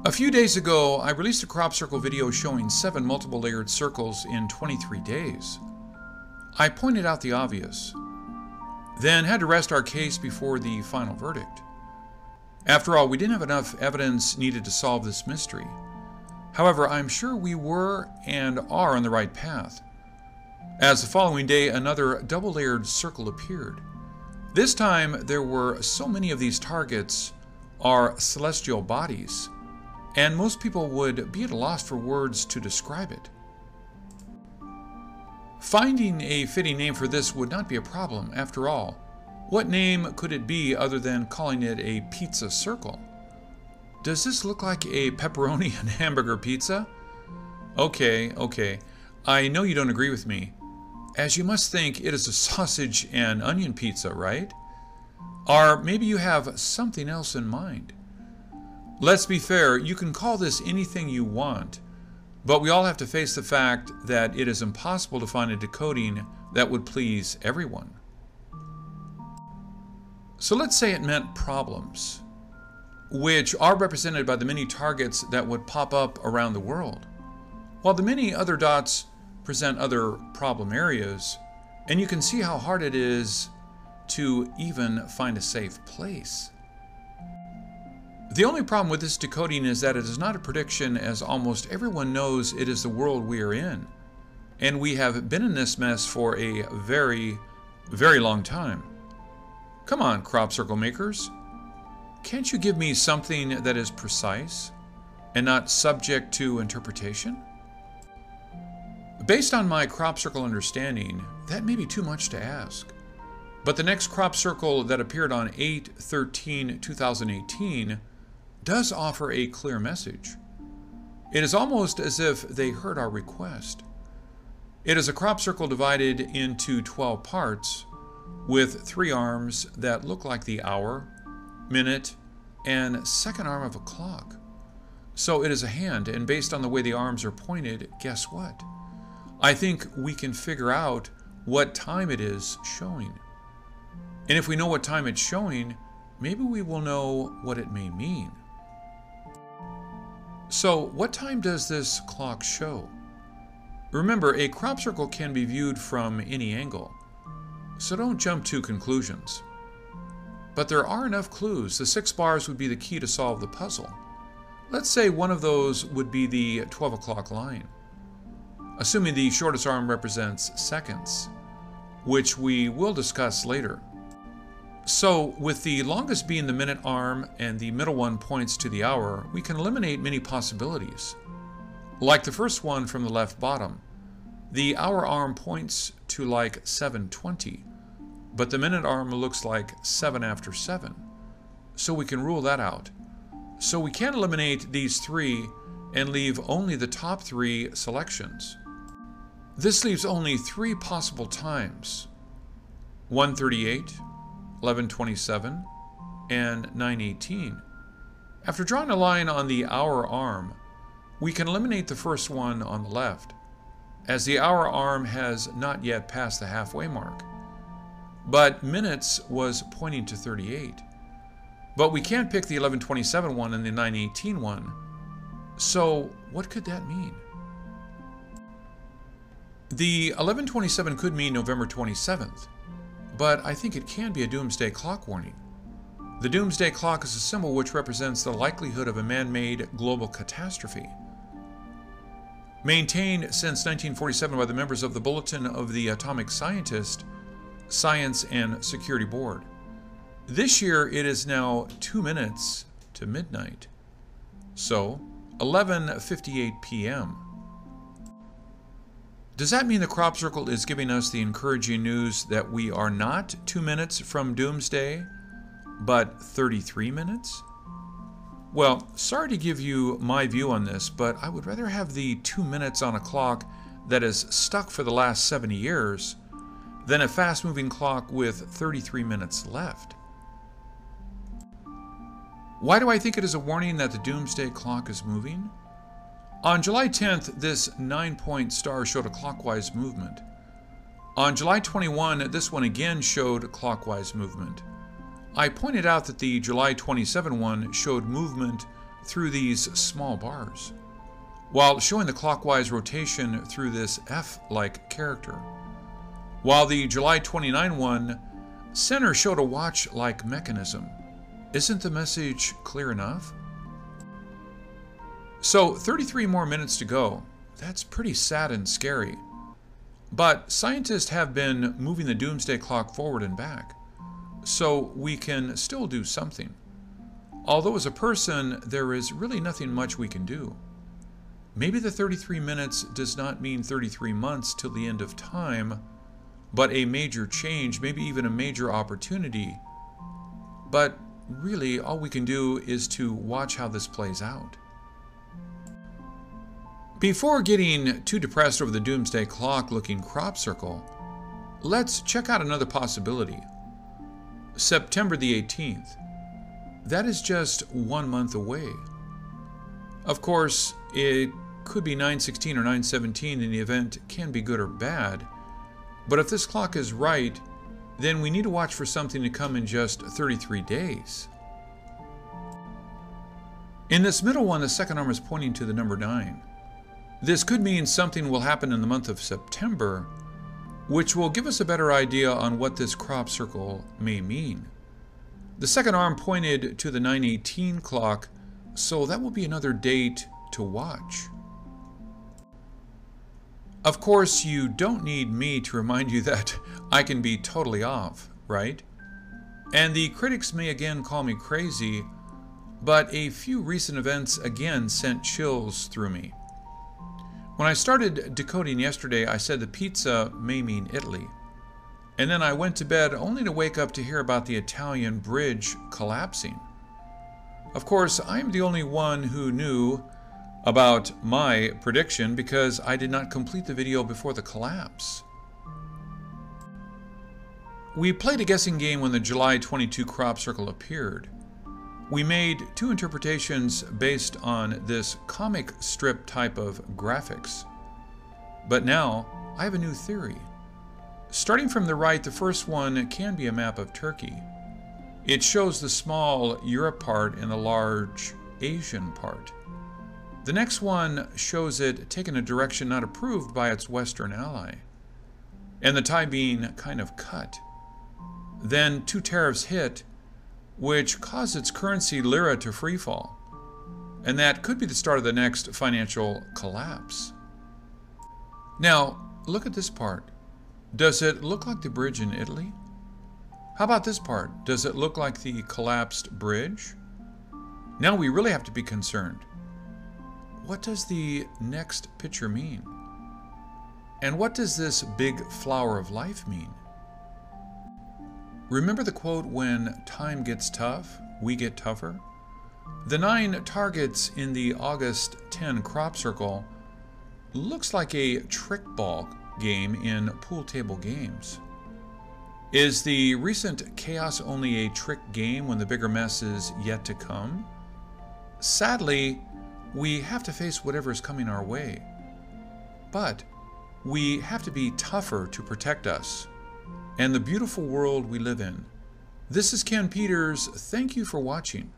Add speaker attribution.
Speaker 1: A few days ago, I released a crop circle video showing 7 multiple layered circles in 23 days. I pointed out the obvious, then had to rest our case before the final verdict. After all, we didn't have enough evidence needed to solve this mystery. However, I'm sure we were and are on the right path, as the following day another double-layered circle appeared. This time there were so many of these targets are celestial bodies, and most people would be at a loss for words to describe it. Finding a fitting name for this would not be a problem. After all, what name could it be other than calling it a pizza circle? Does this look like a pepperoni and hamburger pizza? Okay, I know you don't agree with me, as you must think it is a sausage and onion pizza, right? Or maybe you have something else in mind. Let's be fair, you can call this anything you want, but we all have to face the fact that it is impossible to find a decoding that would please everyone. So let's say it meant problems, which are represented by the many targets that would pop up around the world, while the many other dots present other problem areas, and you can see how hard it is to even find a safe place. The only problem with this decoding is that it is not a prediction, as almost everyone knows it is the world we are in, and we have been in this mess for a very, very long time. Come on, crop circle makers. Can't you give me something that is precise and not subject to interpretation? Based on my crop circle understanding, that may be too much to ask. But the next crop circle that appeared on 8/13/2018 does offer a clear message. It is almost as if they heard our request. It is a crop circle divided into 12 parts with 3 arms that look like the hour, minute, and second arm of a clock. So it is a hand, and based on the way the arms are pointed, guess what? I think we can figure out what time it is showing. And if we know what time it's showing, maybe we will know what it may mean. So, what time does this clock show? Remember, a crop circle can be viewed from any angle, so don't jump to conclusions. But there are enough clues. The 6 bars would be the key to solve the puzzle. Let's say one of those would be the 12 o'clock line, assuming the shortest arm represents seconds, which we will discuss later. So, with the longest being the minute arm and the middle one points to the hour, we can eliminate many possibilities. Like the first one from the left bottom, the hour arm points to like 7:20, but the minute arm looks like 7 after 7. So we can rule that out. So we can eliminate these 3 and leave only the top 3 selections. This leaves only 3 possible times: 1:38, 11:27, and 9:18. After drawing a line on the hour arm, we can eliminate the first one on the left, as the hour arm has not yet passed the halfway mark. But minutes was pointing to 38. But we can't pick the 11:27 one and the 9:18 one. So what could that mean? The 11:27 could mean November 27th. But I think it can be a doomsday clock warning. The doomsday clock is a symbol which represents the likelihood of a man-made global catastrophe. Maintained since 1947 by the members of the Bulletin of the Atomic Scientist, Science and Security Board. This year it is now 2 minutes to midnight. So, 11:58 p.m. Does that mean the crop circle is giving us the encouraging news that we are not 2 minutes from doomsday, but 33 minutes? Well, sorry to give you my view on this, but I would rather have the 2 minutes on a clock that is stuck for the last 70 years than a fast-moving clock with 33 minutes left. Why do I think it is a warning that the doomsday clock is moving? On July 10th, this 9-point star showed a clockwise movement. On July 21, this one again showed clockwise movement. I pointed out that the July 27 one showed movement through these small bars, while showing the clockwise rotation through this F-like character. While the July 29 one center showed a watch-like mechanism. Isn't the message clear enough? So 33 more minutes to go. That's pretty sad and scary. But scientists have been moving the doomsday clock forward and back, so we can still do something. Although as a person, there is really nothing much we can do. Maybe the 33 minutes does not mean 33 months till the end of time, but a major change, maybe even a major opportunity. But really, all we can do is to watch how this plays out. Before getting too depressed over the doomsday clock looking crop circle, let's check out another possibility. September the 18th. That is just 1 month away. Of course, it could be 9/16 or 9/17 and the event can be good or bad. But if this clock is right, then we need to watch for something to come in just 33 days. In this middle one, the second arm is pointing to the number 9. This could mean something will happen in the month of September, which will give us a better idea on what this crop circle may mean. The second arm pointed to the 9:18 clock, so that will be another date to watch. Of course, you don't need me to remind you that I can be totally off, right? And the critics may again call me crazy, but a few recent events again sent chills through me. When I started decoding yesterday, I said the pizza may mean Italy. And then I went to bed only to wake up to hear about the Italian bridge collapsing. Of course, I am the only one who knew about my prediction because I did not complete the video before the collapse. We played a guessing game when the July 22 crop circle appeared. We made 2 interpretations based on this comic strip type of graphics. But now, I have a new theory. Starting from the right, the first one can be a map of Turkey. It shows the small Europe part and the large Asian part. The next one shows it taking a direction not approved by its Western ally, and the tie being kind of cut. Then 2 tariffs hit, which caused its currency lira to freefall, and that could be the start of the next financial collapse. Now, look at this part. Does it look like the bridge in Italy? How about this part? Does it look like the collapsed bridge? Now we really have to be concerned. What does the next picture mean? And what does this big flower of life mean? Remember the quote, when time gets tough, we get tougher? The 9 targets in the August 10 crop circle looks like a trick ball game in pool table games. Is the recent chaos only a trick game when the bigger mess is yet to come? Sadly, we have to face whatever is coming our way. But we have to be tougher to protect us and the beautiful world we live in. This is Ken Peters. Thank you for watching.